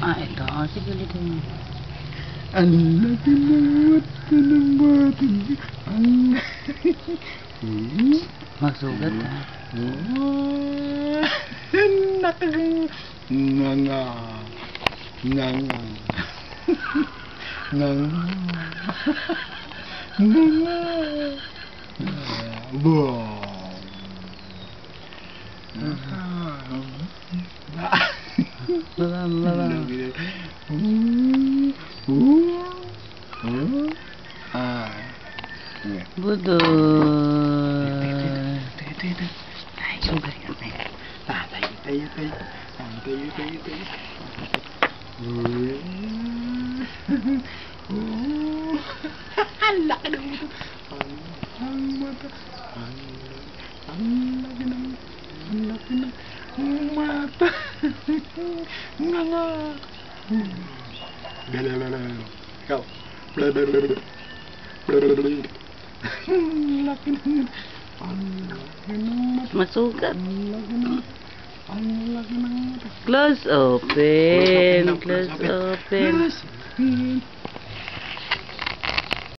Ito. Sige, ulitin mo. Ang laki ng mata ng bata. Ang Magsugat, ha? Nanga. Nanga. Nanga. Nanga. Baba. Budoy. Sugat ka, Tayo. Ang laki ng mata. Ang mata. Ang laki ng mata. Nga. Ikaw. Ang laki ng mata. Masugat. Ang laki ng mata. Close open. Close open. Close.